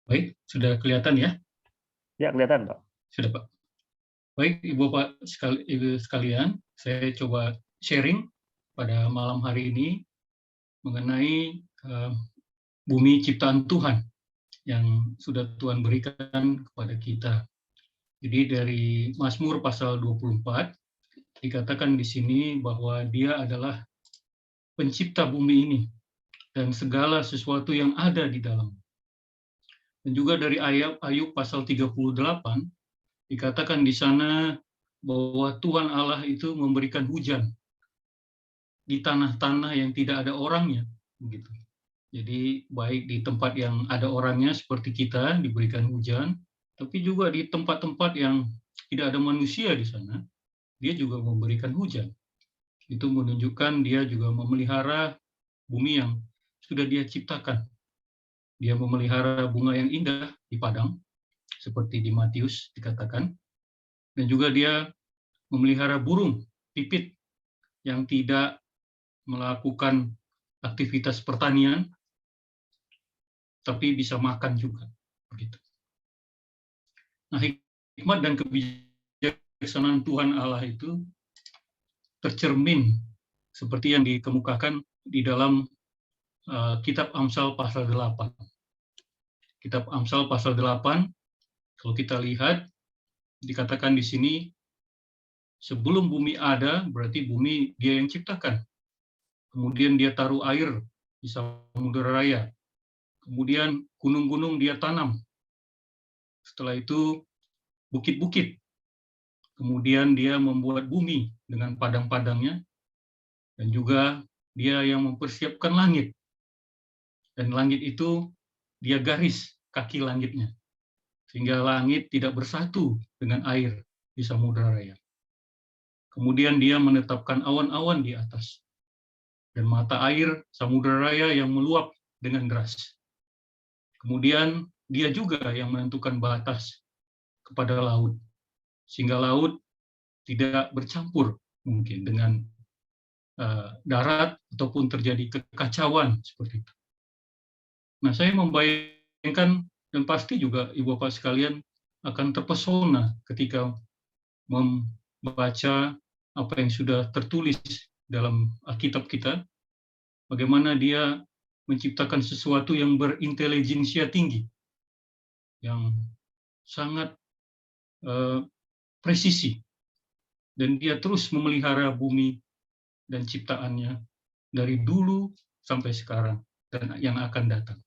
Baik, sudah kelihatan ya? Ya, kelihatan, Pak. Sudah, Pak. Baik, Ibu sekalian, saya coba sharing pada malam hari ini mengenai bumi ciptaan Tuhan yang sudah Tuhan berikan kepada kita. Jadi dari Mazmur pasal 24 dikatakan di sini bahwa Dia adalah pencipta bumi ini dan segala sesuatu yang ada di dalam. Dan juga dari Ayub pasal 38 dikatakan di sana bahwa Tuhan Allah itu memberikan hujan di tanah-tanah yang tidak ada orangnya, begitu. Jadi baik di tempat yang ada orangnya seperti kita diberikan hujan, tapi juga di tempat-tempat yang tidak ada manusia di sana, dia juga memberikan hujan. Itu menunjukkan dia juga memelihara bumi yang sudah dia ciptakan. Dia memelihara bunga yang indah di padang, seperti di Matius dikatakan, dan juga dia memelihara burung pipit yang tidak melakukan aktivitas pertanian, tapi bisa makan juga. Begitu. Nah, hikmat dan kebijaksanaan Tuhan Allah itu tercermin seperti yang dikemukakan di dalam Kitab Amsal pasal 8. Kitab Amsal pasal 8, kalau kita lihat, dikatakan di sini, sebelum bumi ada, berarti bumi dia yang ciptakan. Kemudian dia taruh air di Samudera Raya. Kemudian gunung-gunung dia tanam. Setelah itu bukit-bukit. Kemudian dia membuat bumi dengan padang-padangnya. Dan juga dia yang mempersiapkan langit. Dan langit itu dia garis kaki langitnya. Sehingga langit tidak bersatu dengan air di Samudera Raya. Kemudian dia menetapkan awan-awan di atas. Dan mata air Samudera Raya yang meluap dengan deras. Kemudian dia juga yang menentukan batas kepada laut, sehingga laut tidak bercampur mungkin dengan darat ataupun terjadi kekacauan seperti itu. Nah, saya membayangkan dan pasti juga Ibu Bapak sekalian akan terpesona ketika membaca apa yang sudah tertulis dalam Alkitab kita, bagaimana dia menciptakan sesuatu yang berintelijensia tinggi, yang sangat presisi, dan dia terus memelihara bumi dan ciptaannya dari dulu sampai sekarang dan yang akan datang.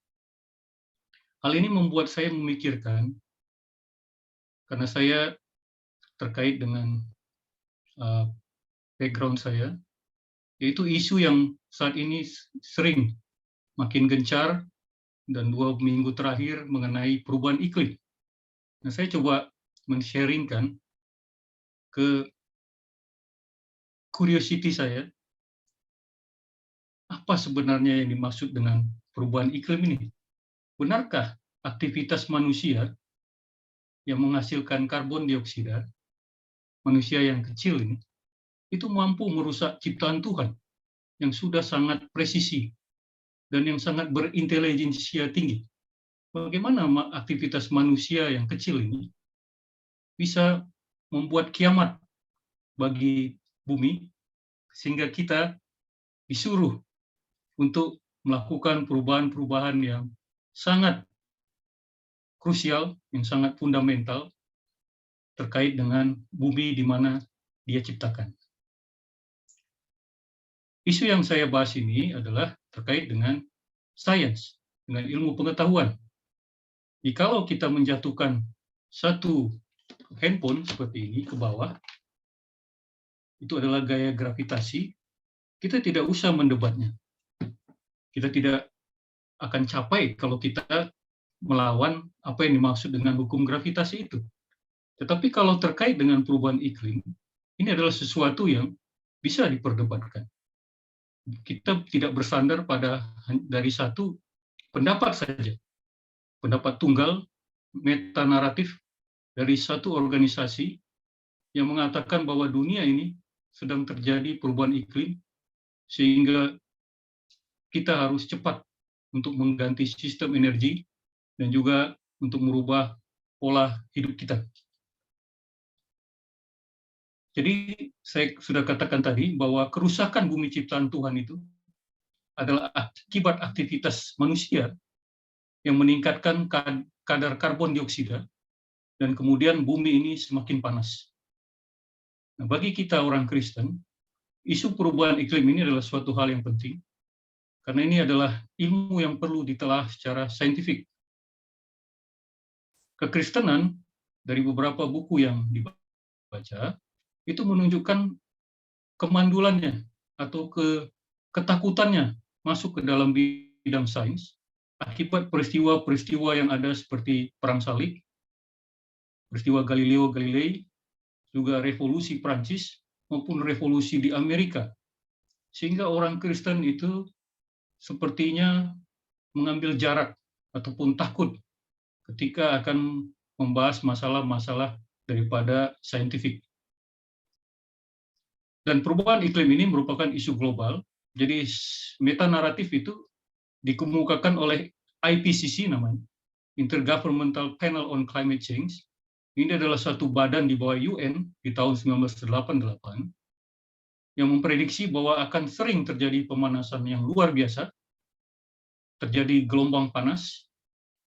Hal ini membuat saya memikirkan, karena saya terkait dengan background saya, yaitu isu yang saat ini sering makin gencar dan 2 minggu terakhir mengenai perubahan iklim. Nah, saya coba men-sharingkan ke curiosity saya, apa sebenarnya yang dimaksud dengan perubahan iklim ini? Benarkah aktivitas manusia yang menghasilkan karbon dioksida, manusia yang kecil ini, itu mampu merusak ciptaan Tuhan yang sudah sangat presisi dan yang sangat berintelijensia tinggi? Bagaimana aktivitas manusia yang kecil ini bisa membuat kiamat bagi bumi, sehingga kita disuruh untuk melakukan perubahan-perubahan yang sangat krusial, yang sangat fundamental terkait dengan bumi di mana dia ciptakan. Isu yang saya bahas ini adalah terkait dengan sains, dengan ilmu pengetahuan. Jikalau kita menjatuhkan satu handphone seperti ini ke bawah, itu adalah gaya gravitasi, kita tidak usah mendebatnya. Kita tidak akan capai kalau kita melawan apa yang dimaksud dengan hukum gravitasi itu. Tetapi kalau terkait dengan perubahan iklim, ini adalah sesuatu yang bisa diperdebatkan. Kita tidak bersandar pada dari satu pendapat saja. Pendapat tunggal, metanaratif dari satu organisasi yang mengatakan bahwa dunia ini sedang terjadi perubahan iklim, sehingga kita harus cepat untuk mengganti sistem energi dan juga untuk merubah pola hidup kita. Jadi saya sudah katakan tadi bahwa kerusakan bumi ciptaan Tuhan itu adalah akibat aktivitas manusia yang meningkatkan kadar karbon dioksida, dan kemudian bumi ini semakin panas. Nah, bagi kita orang Kristen, isu perubahan iklim ini adalah suatu hal yang penting, karena ini adalah ilmu yang perlu ditelah secara saintifik. Kekristenan, dari beberapa buku yang dibaca, itu menunjukkan kemandulannya atau ketakutannya masuk ke dalam bidang sains akibat peristiwa-peristiwa yang ada seperti Perang Salib, peristiwa Galileo Galilei, juga revolusi Prancis maupun revolusi di Amerika. Sehingga orang Kristen itu sepertinya mengambil jarak ataupun takut ketika akan membahas masalah-masalah daripada saintifik. Dan perubahan iklim ini merupakan isu global, jadi meta naratif itu dikemukakan oleh IPCC namanya, Intergovernmental Panel on Climate Change. Ini adalah satu badan di bawah UN di tahun 1988 yang memprediksi bahwa akan sering terjadi pemanasan yang luar biasa, terjadi gelombang panas,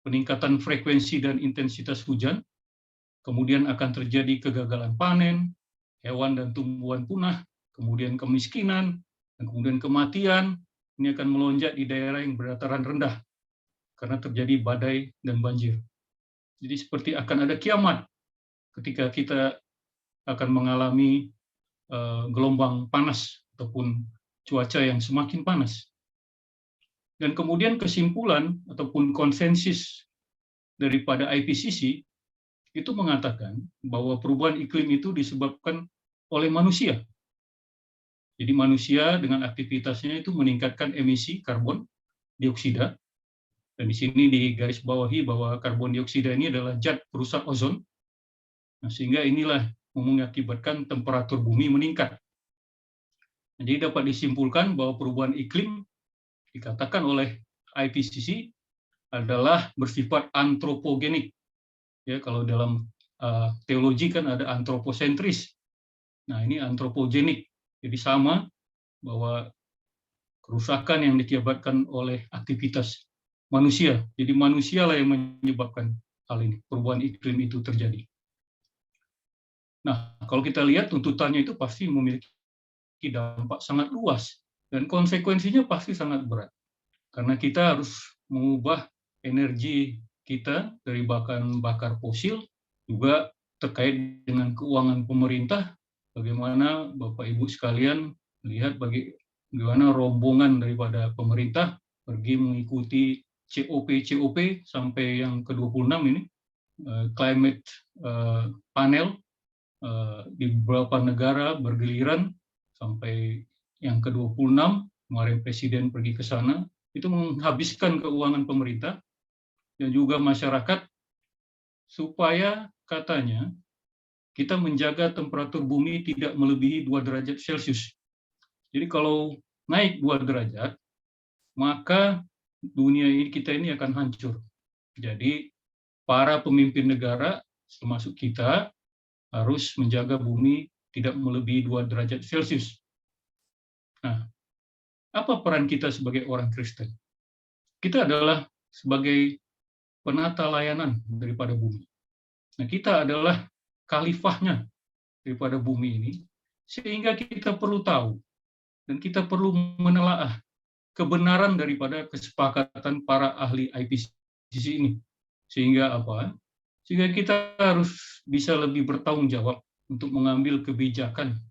peningkatan frekuensi dan intensitas hujan, kemudian akan terjadi kegagalan panen, hewan dan tumbuhan punah, kemudian kemiskinan, dan kemudian kematian. Ini akan melonjak di daerah yang berdataran rendah karena terjadi badai dan banjir. Jadi seperti akan ada kiamat ketika kita akan mengalami gelombang panas ataupun cuaca yang semakin panas. Dan kemudian kesimpulan ataupun konsensus daripada IPCC itu mengatakan bahwa perubahan iklim itu disebabkan oleh manusia. Jadi manusia dengan aktivitasnya itu meningkatkan emisi karbon dioksida, dan di sini digarisbawahi bahwa karbon dioksida ini adalah zat perusak ozon. Nah, sehingga inilah mengakibatkan temperatur bumi meningkat. Jadi dapat disimpulkan bahwa perubahan iklim dikatakan oleh IPCC adalah bersifat antropogenik. Ya, kalau dalam teologi kan ada antroposentris. Nah, ini antropogenik. Jadi sama bahwa kerusakan yang diakibatkan oleh aktivitas manusia. Jadi manusialah yang menyebabkan hal ini, perubahan iklim itu terjadi. Nah, kalau kita lihat tuntutannya itu pasti memiliki dampak sangat luas dan konsekuensinya pasti sangat berat. Karena kita harus mengubah energi kita dari bakar fosil, juga terkait dengan keuangan pemerintah. Bagaimana Bapak Ibu sekalian lihat bagaimana rombongan daripada pemerintah pergi mengikuti COP sampai yang ke-26 ini, climate panel di beberapa negara bergiliran sampai yang ke-26, kemarin Presiden pergi ke sana, itu menghabiskan keuangan pemerintah dan juga masyarakat supaya katanya kita menjaga temperatur bumi tidak melebihi 2 derajat Celcius. Jadi kalau naik 2 derajat, maka dunia kita ini akan hancur. Jadi para pemimpin negara, termasuk kita, harus menjaga bumi tidak melebihi 2 derajat Celcius. Nah, apa peran kita sebagai orang Kristen? Kita adalah sebagai penata layanan daripada bumi. Nah, kita adalah khalifahnya daripada bumi ini, sehingga kita perlu tahu dan kita perlu menelaah kebenaran daripada kesepakatan para ahli IPCC ini. Sehingga apa? Sehingga kita harus bisa lebih bertanggung jawab untuk mengambil kebijakan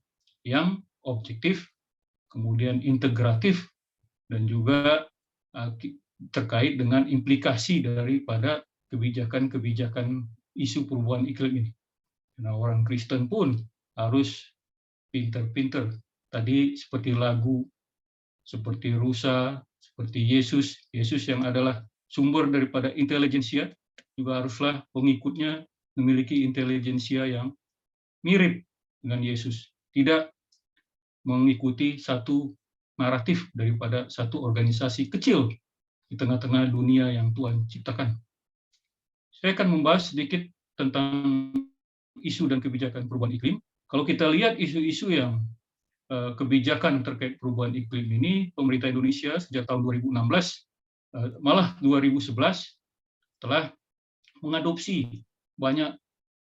yang objektif, kemudian integratif, dan juga terkait dengan implikasi daripada kebijakan-kebijakan isu perubahan iklim ini. Nah, orang Kristen pun harus pinter-pinter. Tadi seperti lagu, seperti rusa, seperti Yesus yang adalah sumber daripada intelijensia, juga haruslah pengikutnya memiliki intelijensia yang mirip dengan Yesus. Tidak mengikuti satu naratif daripada satu organisasi kecil di tengah-tengah dunia yang Tuhan ciptakan. saya akan membahas sedikit tentang isu dan kebijakan perubahan iklim. Kalau kita lihat isu-isu yang kebijakan terkait perubahan iklim ini, pemerintah Indonesia sejak tahun 2016, malah 2011, telah mengadopsi banyak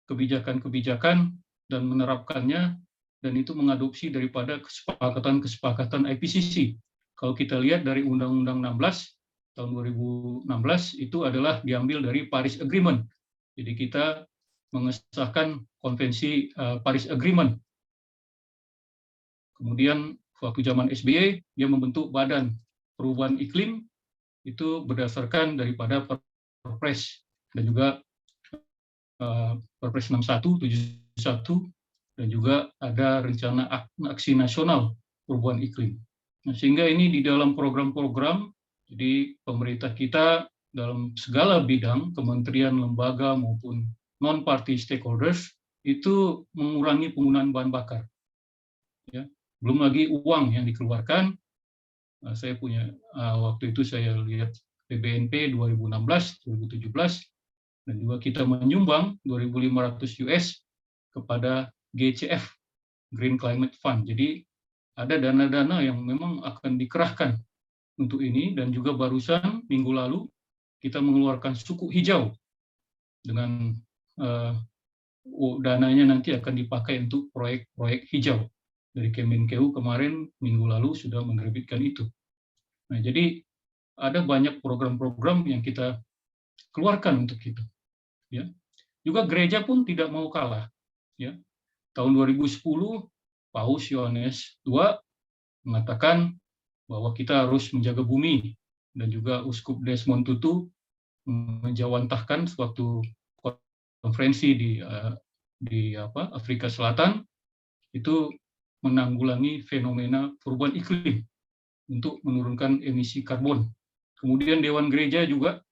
kebijakan-kebijakan dan menerapkannya, dan itu mengadopsi daripada kesepakatan-kesepakatan IPCC. Kalau kita lihat dari Undang-Undang 16 tahun 2016 itu adalah diambil dari Paris Agreement. Jadi kita mengesahkan konvensi Paris Agreement. Kemudian waktu zaman SBY dia membentuk Badan Perubahan Iklim itu berdasarkan daripada Perpres dan juga Perpres 61/71 dan juga ada rencana aksi nasional perubahan iklim. Nah, sehingga ini di dalam program-program, jadi pemerintah kita dalam segala bidang, kementerian, lembaga maupun non-party stakeholders itu mengurangi penggunaan bahan bakar. Ya, belum lagi uang yang dikeluarkan. Saya punya waktu itu saya lihat PBNP 2016, 2017, dan juga kita menyumbang 2.500 US kepada GCF, Green Climate Fund. Jadi ada dana-dana yang memang akan dikerahkan untuk ini, dan juga barusan minggu lalu kita mengeluarkan suku hijau dengan dananya nanti akan dipakai untuk proyek-proyek hijau. Dari Kemenkeu kemarin minggu lalu sudah menerbitkan itu. Nah, jadi ada banyak program-program yang kita keluarkan untuk itu. Ya. Juga gereja pun tidak mau kalah. Ya. Tahun 2010 Paus Yohanes II mengatakan bahwa kita harus menjaga bumi, dan juga Uskup Desmond Tutu menjawantahkan suatu konferensi di Afrika Selatan itu menanggulangi fenomena perubahan iklim untuk menurunkan emisi karbon. Kemudian Dewan Gereja juga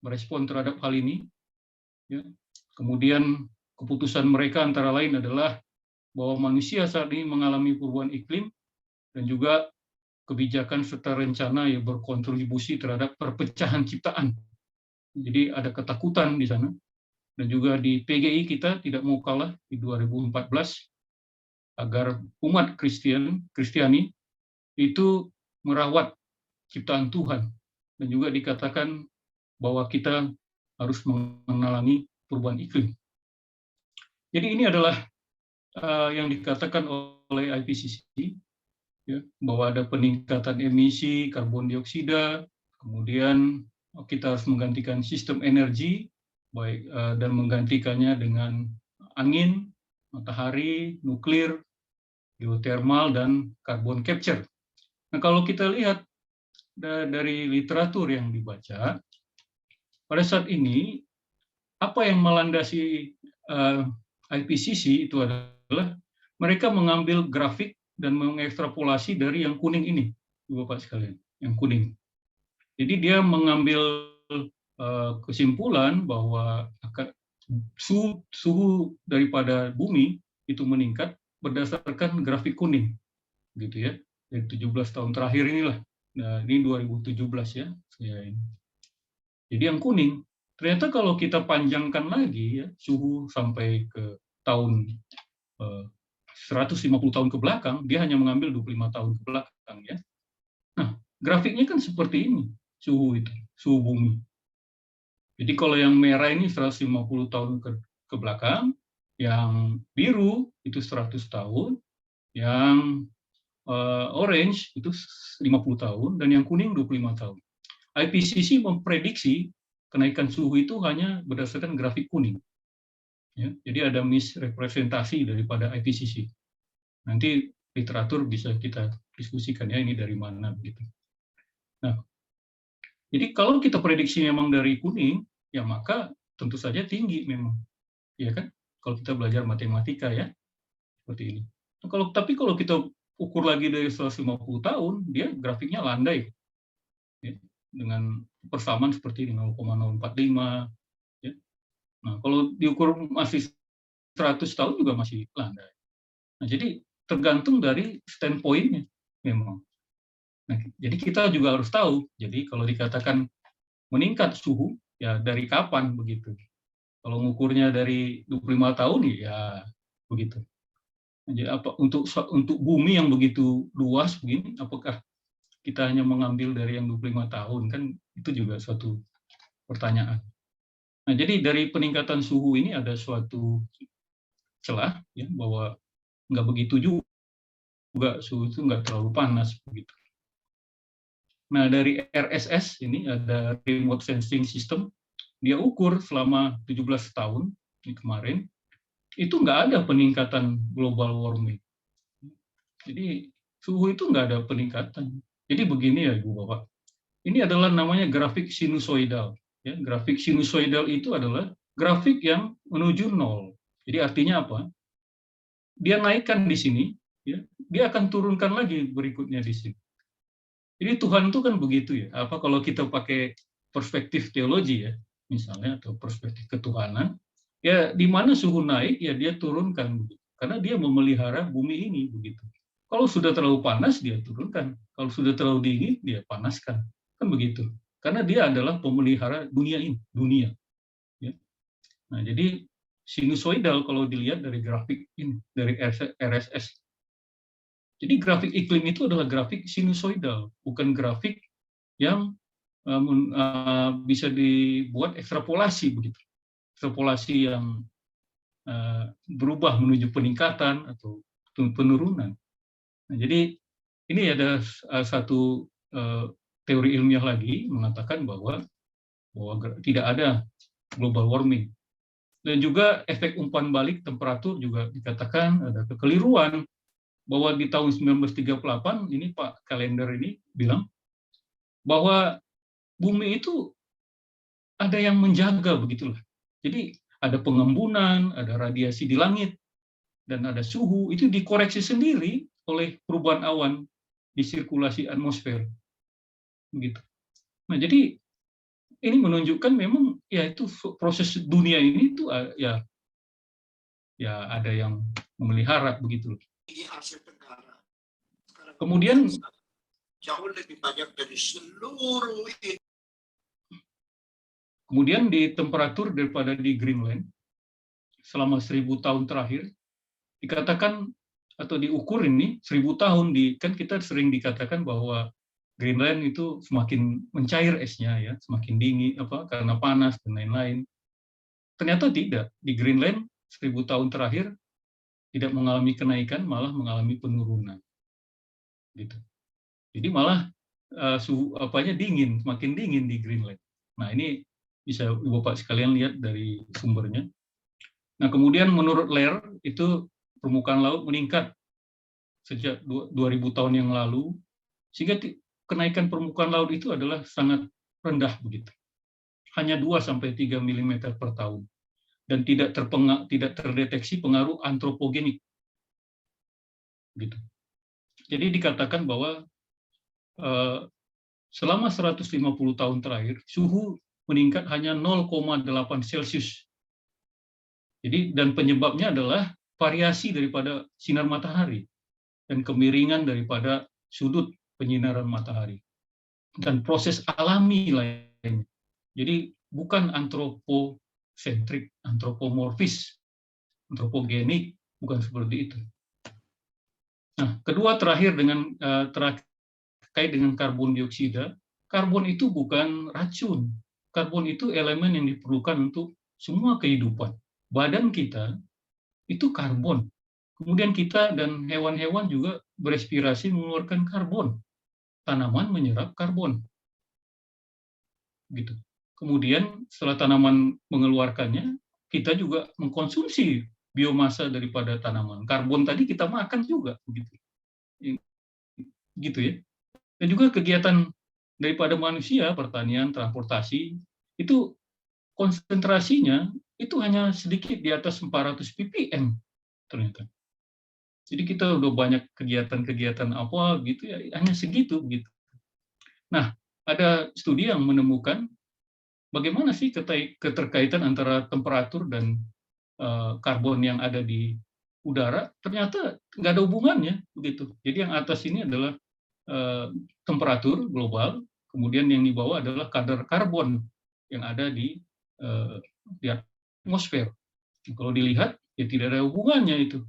merespon terhadap hal ini. Ya. Kemudian keputusan mereka antara lain adalah bahwa manusia saat ini mengalami perubahan iklim dan juga kebijakan serta rencana yang berkontribusi terhadap perpecahan ciptaan. Jadi ada ketakutan di sana. Dan juga di PGI kita tidak mau kalah di 2014 agar umat Kristiani itu merawat ciptaan Tuhan, dan juga dikatakan bahwa kita harus menangani perubahan iklim. Jadi ini adalah yang dikatakan oleh IPCC, ya, bahwa ada peningkatan emisi karbon dioksida, kemudian kita harus menggantikan sistem energi, baik dan menggantikannya dengan angin, matahari, nuklir, geothermal, dan carbon capture. Nah, kalau kita lihat dari literatur yang dibaca, pada saat ini apa yang melandasi IPCC itu adalah mereka mengambil grafik dan mengekstrapolasi dari yang kuning ini, Bapak sekalian, yang kuning. Jadi dia mengambil kesimpulan bahwa suhu daripada bumi itu meningkat berdasarkan grafik kuning, gitu ya. Dari 17 tahun terakhir inilah. Nah, ini 2017 ya. Jadi yang kuning, ternyata kalau kita panjangkan lagi ya, suhu sampai ke tahun 150 tahun ke belakang, dia hanya mengambil 25 tahun ke belakang ya. Nah, grafiknya kan seperti ini, suhu bumi. Jadi kalau yang merah ini 150 tahun ke belakang, yang biru itu 100 tahun, yang orange itu 50 tahun, dan yang kuning 25 tahun. IPCC memprediksi kenaikan suhu itu hanya berdasarkan grafik kuning. Ya, jadi ada misrepresentasi daripada IPCC. Nanti literatur bisa kita diskusikan ya ini dari mana begitu. Nah, jadi kalau kita prediksi memang dari kuning, ya maka tentu saja tinggi memang, ya kan? Kalau kita belajar matematika ya seperti ini. Nah, tapi kalau kita ukur lagi dari 150 tahun, dia grafiknya landai, ya, dengan persamaan seperti 0,045. Ya. Nah, kalau diukur masih 100 tahun juga masih landai. Nah, jadi tergantung dari standpoint-nya memang. Nah, jadi kita juga harus tahu. Jadi kalau dikatakan meningkat suhu, ya dari kapan begitu? Kalau ngukurnya dari 25 tahun ya begitu. Jadi apa untuk bumi yang begitu luas begini, apakah kita hanya mengambil dari yang 25 tahun, kan itu juga suatu pertanyaan. Nah, jadi dari peningkatan suhu ini ada suatu celah ya, bahwa nggak begitu juga suhu itu nggak terlalu panas begitu. Nah, dari RSS ini ada Remote Sensing System, dia ukur selama 17 tahun ini kemarin, itu nggak ada peningkatan global warming. Jadi suhu itu nggak ada peningkatan. Jadi begini ya Ibu Bapak, ini adalah namanya grafik sinusoidal. Ya, grafik sinusoidal itu adalah grafik yang menuju nol. Jadi artinya apa? Dia naikkan di sini, ya, dia akan turunkan lagi berikutnya di sini. Jadi Tuhan itu kan begitu ya. Apa kalau kita pakai perspektif teologi ya, misalnya, atau perspektif ketuhanan, ya di mana suhu naik ya dia turunkan, karena dia memelihara bumi ini begitu. Kalau sudah terlalu panas dia turunkan, kalau sudah terlalu dingin dia panaskan, kan begitu. Karena dia adalah pemelihara dunia ini, dunia. Ya. Nah jadi sinusoidal kalau dilihat dari grafik ini, dari RSS. Jadi grafik iklim itu adalah grafik sinusoidal, bukan grafik yang bisa dibuat ekstrapolasi begitu. Ekstrapolasi yang berubah menuju peningkatan atau penurunan. Nah, jadi ini ada satu teori ilmiah lagi mengatakan bahwa tidak ada global warming. Dan juga efek umpan balik temperatur juga dikatakan ada kekeliruan, bahwa di tahun 1938 ini Pak Kalender ini bilang bahwa bumi itu ada yang menjaga begitulah. Jadi ada pengembunan, ada radiasi di langit, dan ada suhu, itu dikoreksi sendiri oleh perubahan awan di sirkulasi atmosfer. Begitu. Nah, jadi ini menunjukkan memang ya itu proses dunia ini tuh ya ada yang memelihara begitu. Di Asia Tenggara. Kemudian jauh lebih banyak dari seluruh ini. Kemudian di temperatur daripada di Greenland selama 1000 tahun terakhir dikatakan atau diukur ini 1000 tahun kan kita sering dikatakan bahwa Greenland itu semakin mencair esnya ya, semakin dingin karena panas dan lain-lain. Ternyata tidak. Di Greenland 1000 tahun terakhir tidak mengalami kenaikan, malah mengalami penurunan. Gitu. Jadi malah suhu dingin, semakin dingin di Greenland. Nah, ini bisa Bapak sekalian lihat dari sumbernya. Nah, kemudian menurut Lair itu permukaan laut meningkat sejak 2000 tahun yang lalu, sehingga kenaikan permukaan laut itu adalah sangat rendah begitu. Hanya 2-3 mm per tahun. Dan tidak terdeteksi pengaruh antropogenik. Gitu. Jadi dikatakan bahwa selama 150 tahun terakhir, suhu meningkat hanya 0,8 Celcius. Jadi, dan penyebabnya adalah variasi daripada sinar matahari dan kemiringan daripada sudut penyinaran matahari dan proses alami lainnya. Jadi bukan antroposentrik, antropomorfis, antropogenik, bukan seperti itu. Nah, kedua terkait dengan karbon dioksida. Karbon itu bukan racun. Karbon itu elemen yang diperlukan untuk semua kehidupan. Badan kita itu karbon. Kemudian kita dan hewan-hewan juga berespirasi mengeluarkan karbon. Tanaman menyerap karbon. Gitu. Kemudian setelah tanaman mengeluarkannya, kita juga mengkonsumsi biomasa daripada tanaman. Karbon tadi kita makan juga, begitu. Gitu ya. Dan juga kegiatan daripada manusia, pertanian, transportasi, itu konsentrasinya itu hanya sedikit di atas 400 ppm ternyata. Jadi kita udah banyak kegiatan-kegiatan apa gitu ya, hanya segitu gitu. Nah, ada studi yang menemukan bagaimana sih keterkaitan antara temperatur dan karbon yang ada di udara. Ternyata nggak ada hubungannya begitu. Jadi yang atas ini adalah temperatur global, kemudian yang di bawah adalah kadar karbon yang ada di atmosfer. Kalau dilihat, ya tidak ada hubungannya itu.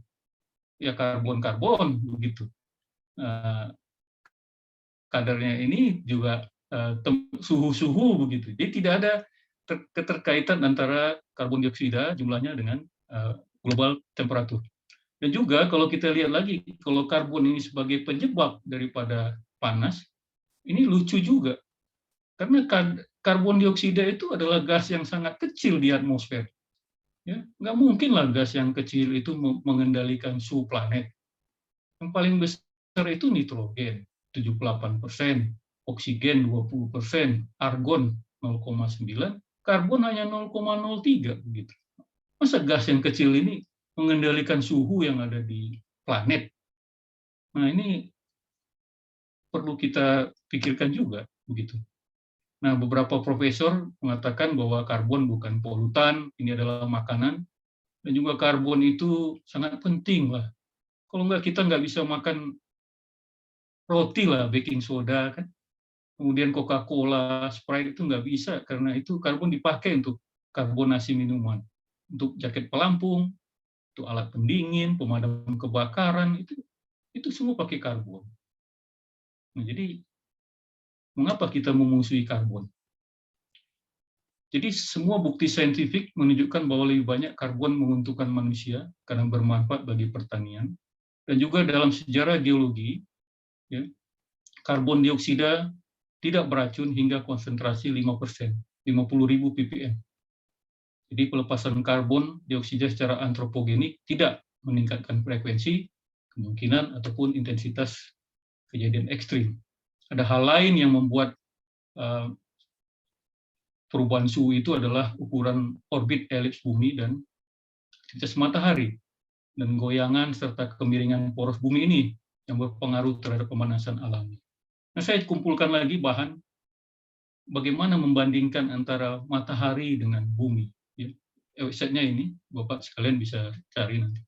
Ya karbon-karbon begitu. Kadarnya ini juga suhu-suhu begitu. Jadi tidak ada keterkaitan antara karbon dioksida jumlahnya dengan global temperatur. Dan juga kalau kita lihat lagi, kalau karbon ini sebagai penyebab daripada panas, ini lucu juga. Karena karbon dioksida itu adalah gas yang sangat kecil di atmosfer. Ya, nggak mungkin lah gas yang kecil itu mengendalikan suhu planet. Yang paling besar itu nitrogen, 78%, oksigen 20%, argon 0,9%, karbon hanya 0,03 begitu. Masa gas yang kecil ini mengendalikan suhu yang ada di planet? Nah, ini perlu kita pikirkan juga begitu. Nah, beberapa profesor mengatakan bahwa karbon bukan polutan, ini adalah makanan, dan juga karbon itu sangat penting lah. Kalau nggak, kita nggak bisa makan roti lah, baking soda kan. Kemudian Coca-Cola, Sprite itu nggak bisa, karena itu karbon dipakai untuk karbonasi minuman. Untuk jaket pelampung, untuk alat pendingin, pemadam kebakaran, itu semua pakai karbon. Nah, jadi mengapa kita memusuhi karbon? Jadi semua bukti saintifik menunjukkan bahwa lebih banyak karbon menguntungkan manusia karena bermanfaat bagi pertanian. Dan juga dalam sejarah geologi, ya, karbon dioksida tidak beracun hingga konsentrasi 5%, 50.000 ppm. Jadi pelepasan karbon dioksida secara antropogenik tidak meningkatkan frekuensi, kemungkinan, ataupun intensitas kejadian ekstrim. Ada hal lain yang membuat perubahan suhu itu adalah ukuran orbit elips bumi dan aktivitas matahari, dan goyangan serta kemiringan poros bumi ini yang berpengaruh terhadap pemanasan alami. Nah, saya kumpulkan lagi bahan bagaimana membandingkan antara matahari dengan bumi. Ya. Website-nya ini, Bapak sekalian bisa cari nanti.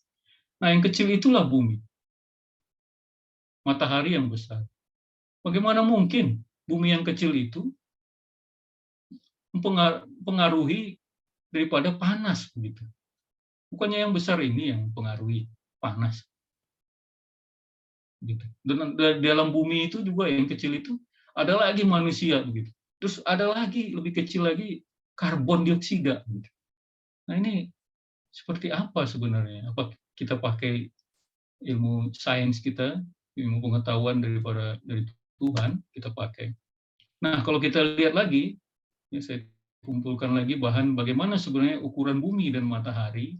Nah, yang kecil itulah bumi. Matahari yang besar. Bagaimana mungkin bumi yang kecil itu mempengaruhi daripada panas begitu? Bukannya yang besar ini yang mempengaruhi panas. Gitu. Dan dalam bumi itu juga yang kecil itu ada lagi manusia begitu. Terus ada lagi lebih kecil lagi karbon dioksida. Gitu. Nah, ini seperti apa sebenarnya? Apa kita pakai ilmu sains kita, ilmu pengetahuan dari Tuhan kita pakai? Nah, kalau kita lihat lagi, ya saya kumpulkan lagi bahan bagaimana sebenarnya ukuran bumi dan matahari.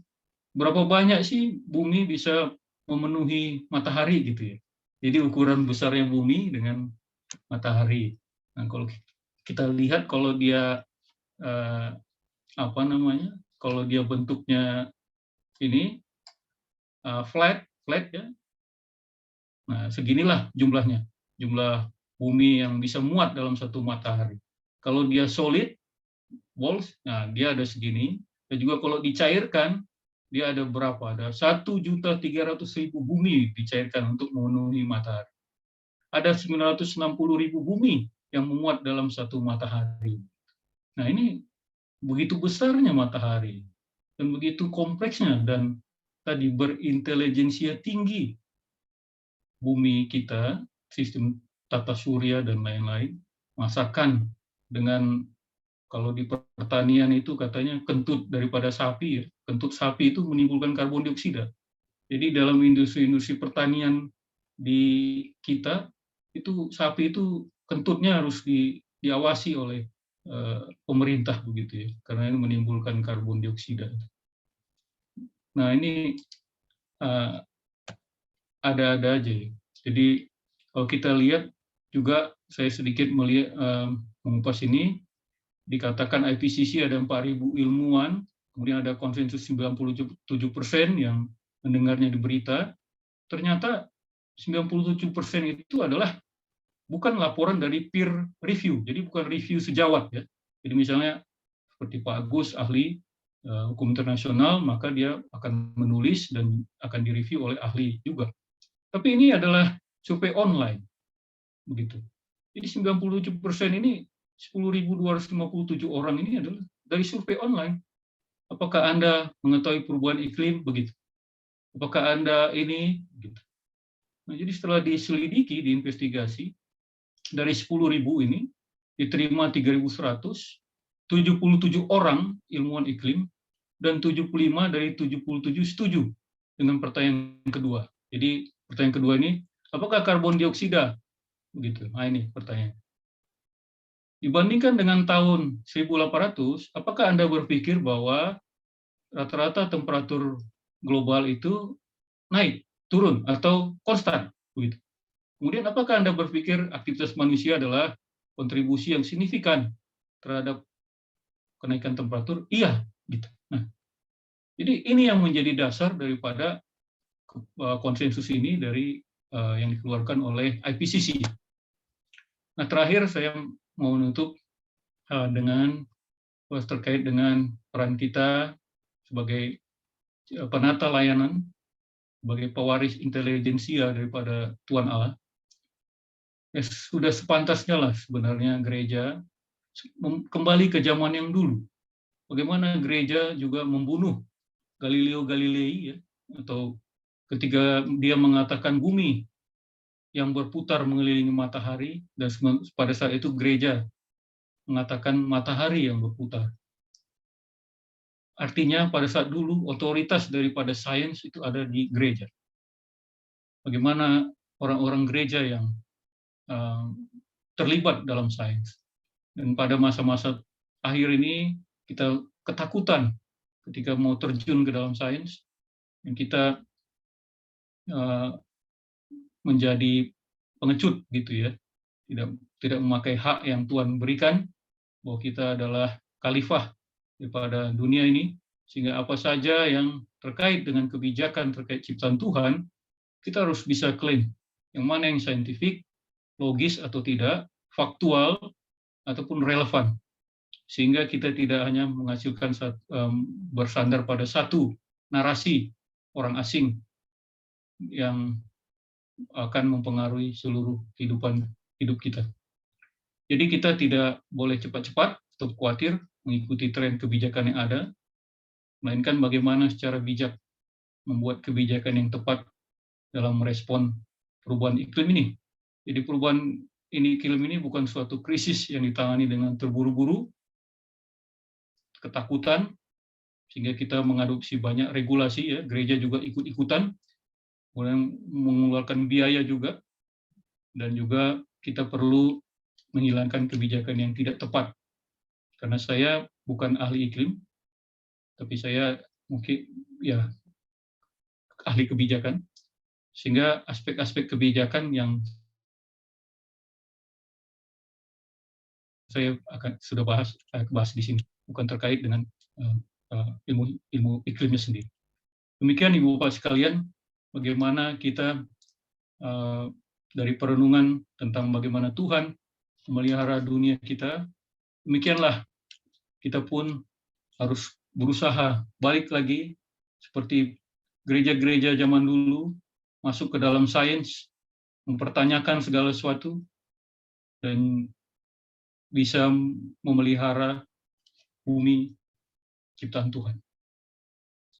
Berapa banyak sih bumi bisa memenuhi matahari gitu ya? Jadi ukuran besarnya bumi dengan matahari. Nah, kalau kita lihat kalau dia kalau dia bentuknya ini flat ya. Nah, seginilah jumlahnya, jumlah bumi yang bisa muat dalam satu matahari. Kalau dia solid balls, nah dia ada segini. Dan juga kalau dicairkan, dia ada berapa? Ada 1.300.000 bumi dicairkan untuk memenuhi matahari. Ada 960.000 bumi yang memuat dalam satu matahari. Nah, ini begitu besarnya matahari dan begitu kompleksnya dan tadi berintelijensia tinggi bumi kita, sistem tata surya dan lain-lain, masakan dengan kalau di pertanian itu katanya kentut daripada sapi, ya. Kentut sapi itu menimbulkan karbon dioksida. Jadi dalam industri-industri pertanian di kita itu sapi itu kentutnya harus diawasi oleh pemerintah begitu ya, karena ini menimbulkan karbon dioksida. Nah, ini ada-ada aja ya. Jadi kalau kita lihat juga, saya sedikit melihat mengupas ini, dikatakan IPCC ada 4.000 ilmuwan, kemudian ada konsensus 97% yang mendengarnya di berita. Ternyata 97% itu adalah bukan laporan dari peer review, jadi bukan review sejawat ya. Jadi misalnya seperti Pak Agus, ahli hukum internasional, maka dia akan menulis dan akan direview oleh ahli juga. Tapi ini adalah survei online, begitu. Jadi 97% ini 10.257 orang ini adalah dari survei online. Apakah Anda mengetahui perubahan iklim? Begitu. Apakah Anda ini? Begitu. Nah, jadi setelah diselidiki, diinvestigasi, dari 10.000 ini diterima 3.100, 77 orang ilmuwan iklim, dan 75 dari 77 setuju dengan pertanyaan kedua. Jadi pertanyaan kedua ini, apakah karbon dioksida? Begitu. Nah, ini pertanyaan. Dibandingkan dengan tahun 1800, apakah Anda berpikir bahwa rata-rata temperatur global itu naik, turun, atau konstan? Begitu. Kemudian apakah Anda berpikir aktivitas manusia adalah kontribusi yang signifikan terhadap kenaikan temperatur? Iya, gitu. Nah, jadi ini yang menjadi dasar daripada konsensus ini dari yang dikeluarkan oleh IPCC. Nah, terakhir saya mau menutup dengan terkait dengan peran kita sebagai penata layanan, sebagai pewaris intelijensia daripada Tuhan Allah. Ya, sudah sepantasnya lah sebenarnya gereja kembali ke zaman yang dulu. Bagaimana gereja juga membunuh Galileo Galilei, ya, atau ketika dia mengatakan bumi yang berputar mengelilingi matahari, dan pada saat itu gereja mengatakan matahari yang berputar. Artinya pada saat dulu otoritas daripada sains itu ada di gereja. Bagaimana orang-orang gereja yang terlibat dalam sains. Dan pada masa-masa akhir ini kita ketakutan ketika mau terjun ke dalam sains, dan kita menjadi pengecut gitu ya, tidak memakai hak yang Tuhan berikan, bahwa kita adalah khalifah daripada dunia ini, sehingga apa saja yang terkait dengan kebijakan terkait ciptaan Tuhan, kita harus bisa klaim yang mana yang saintifik, logis atau tidak, faktual ataupun relevan, sehingga kita tidak hanya menghasilkan bersandar pada satu narasi orang asing yang akan mempengaruhi seluruh kehidupan hidup kita. Jadi kita tidak boleh cepat-cepat atau khawatir mengikuti tren kebijakan yang ada, melainkan bagaimana secara bijak membuat kebijakan yang tepat dalam merespon perubahan iklim ini. Jadi perubahan iklim ini bukan suatu krisis yang ditangani dengan terburu-buru, ketakutan, sehingga kita mengadopsi banyak regulasi, ya, gereja juga ikut-ikutan, kemudian mengeluarkan biaya juga, dan juga kita perlu menghilangkan kebijakan yang tidak tepat. Karena saya bukan ahli iklim, tapi saya mungkin ya ahli kebijakan, sehingga aspek-aspek kebijakan yang saya sudah bahas di sini, bukan terkait dengan ilmu iklimnya sendiri. Demikian Ibu Bapak sekalian, bagaimana kita dari perenungan tentang bagaimana Tuhan memelihara dunia kita, demikianlah kita pun harus berusaha balik lagi seperti gereja-gereja zaman dulu, masuk ke dalam sains, mempertanyakan segala sesuatu, dan bisa memelihara bumi ciptaan Tuhan.